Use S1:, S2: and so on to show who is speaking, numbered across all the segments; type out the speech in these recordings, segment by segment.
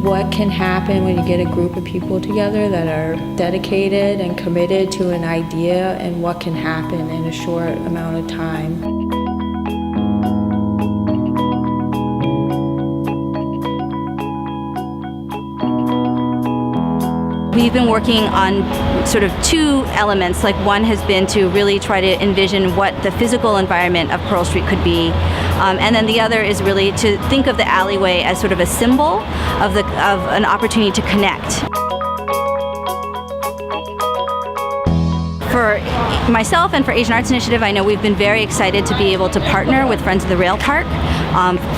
S1: what can happen when you get a group of people together that are dedicated and committed to an idea, and what can happen in a short amount of time.
S2: We've been working on sort of two elements. Like, one has been to really try to envision what the physical environment of Pearl Street could be. And then the other is really to think of the alleyway as sort of a symbol of an opportunity to connect. For myself and for Asian Arts Initiative, I know we've been very excited to be able to partner with Friends of the Rail Park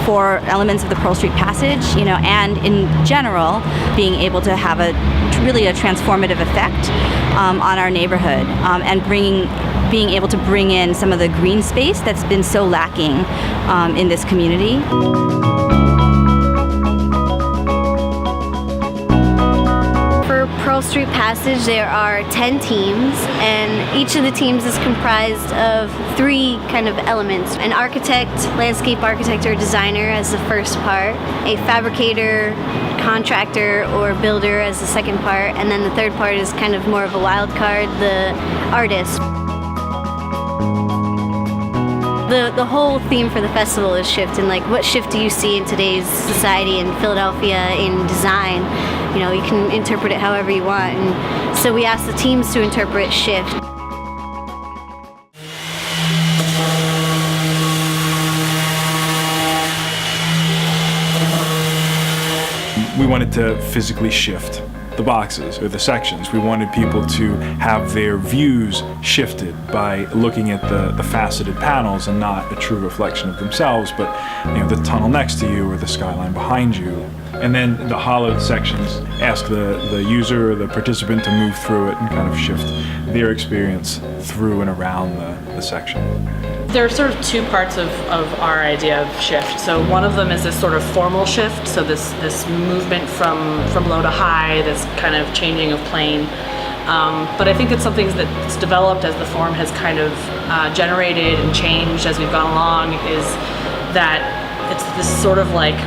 S2: for elements of the Pearl Street Passage, and in general, being able to have really a transformative effect on our neighborhood, and being able to bring in some of the green space that's been so lacking in this community.
S3: For Pearl Street Passage, there are 10 teams, and each of the teams is comprised of 3 kind of elements. An architect, landscape architect or designer as the first part, a fabricator, contractor or builder as the second part, and then the third part is kind of more of a wild card, the artist. The whole theme for the festival is shift, and like, what shift do you see in today's society in Philadelphia in design? You can interpret it however you want, and so we asked the teams to interpret shift.
S4: We wanted to physically shift the boxes or the sections. We wanted people to have their views shifted by looking at the faceted panels and not a true reflection of themselves, but the tunnel next to you or the skyline behind you. And then the hollowed sections ask the user or the participant to move through it and kind of shift their experience through and around the section.
S5: There are sort of 2 parts of our idea of shift. So one of them is this sort of formal shift, so this movement from low to high, this kind of changing of plane. But I think it's something that's developed as the form has kind of generated and changed as we've gone along, is that it's this sort of like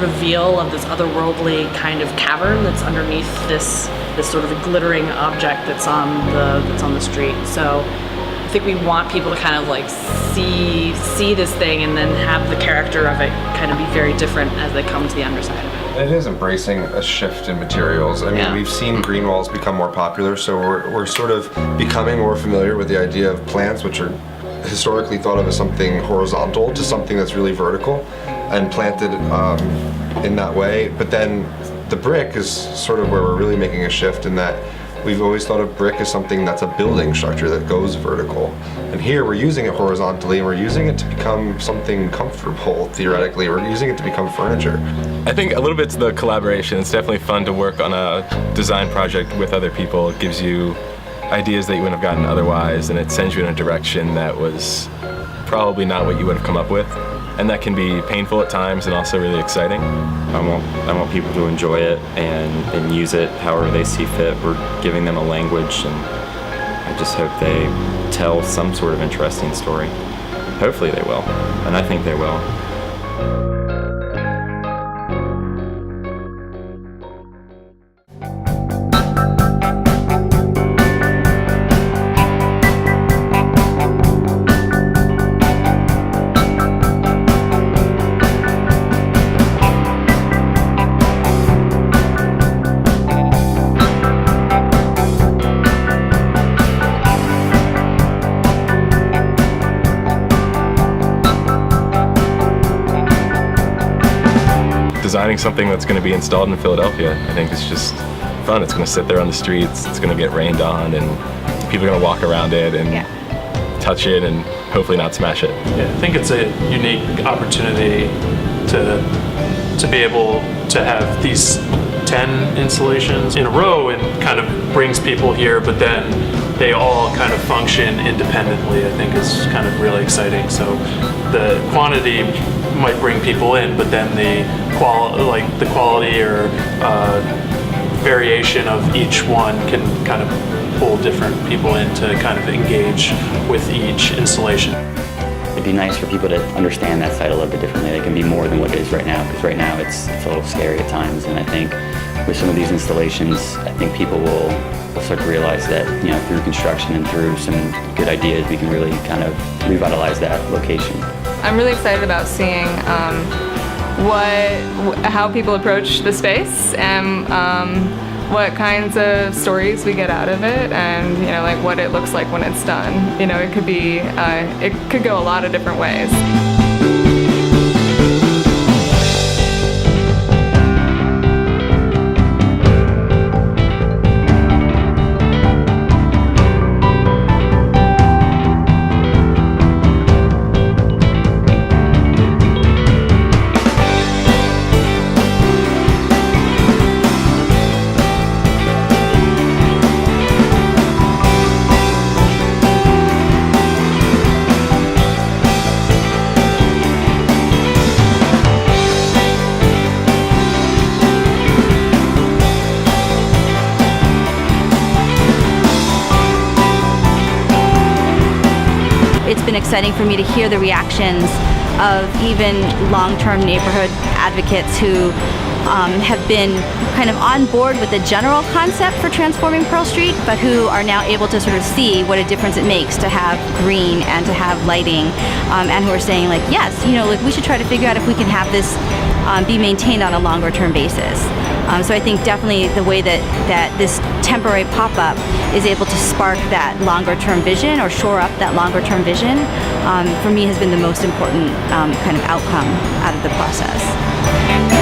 S5: reveal of this otherworldly kind of cavern that's underneath this sort of a glittering object that's on the street. So I think we want people to kind of like see this thing and then have the character of it kind of be very different as they come to the underside of it.
S6: It is embracing a shift in materials. I mean, we've seen green walls become more popular, so we're sort of becoming more familiar with the idea of plants, which are historically thought of as something horizontal, to something that's really vertical and planted in that way. But then the brick is sort of where we're really making a shift, in that we've always thought of brick as something that's a building structure that goes vertical. And here we're using it horizontally, and we're using it to become something comfortable, theoretically. We're using it to become furniture.
S7: I think a little bit's the collaboration. It's definitely fun to work on a design project with other people. It gives you ideas that you wouldn't have gotten otherwise, and it sends you in a direction that was probably not what you would have come up with. And that can be painful at times and also really exciting.
S8: I want people to enjoy it and use it however they see fit. We're giving them a language, and I just hope they tell some sort of interesting story. Hopefully they will, and I think they will.
S7: Designing something that's going to be installed in Philadelphia, I think it's just fun. It's going to sit there on the streets, it's going to get rained on, and people are going to walk around it and touch it and hopefully not smash it.
S9: Yeah, I think it's a unique opportunity to be able to have these 10 installations in a row, and kind of brings people here, but then they all kind of function independently. I think is kind of really exciting. So the quantity might bring people in, but then the quality or variation of each one can kind of pull different people in to kind of engage with each installation.
S10: It'd be nice for people to understand that site a little bit differently. They can be more than what it is right now, because right now it's a little scary at times. And I think with some of these installations, I think people will start to realize that, you know, through construction and through some good ideas, we can really kind of revitalize that location.
S11: I'm really excited about seeing how people approach the space and what kinds of stories we get out of it, and you know, like what it looks like when it's done. You know, it could go a lot of different ways.
S2: It's been exciting for me to hear the reactions of even long-term neighborhood advocates who have been kind of on board with the general concept for transforming Pearl Street, but who are now able to sort of see what a difference it makes to have green and to have lighting, and who are saying like, yes, you know, like we should try to figure out if we can have this be maintained on a longer-term basis. So I think definitely the way that this temporary pop-up is able to spark that longer-term vision or shore up that longer-term vision, for me has been the most important kind of outcome out of the process.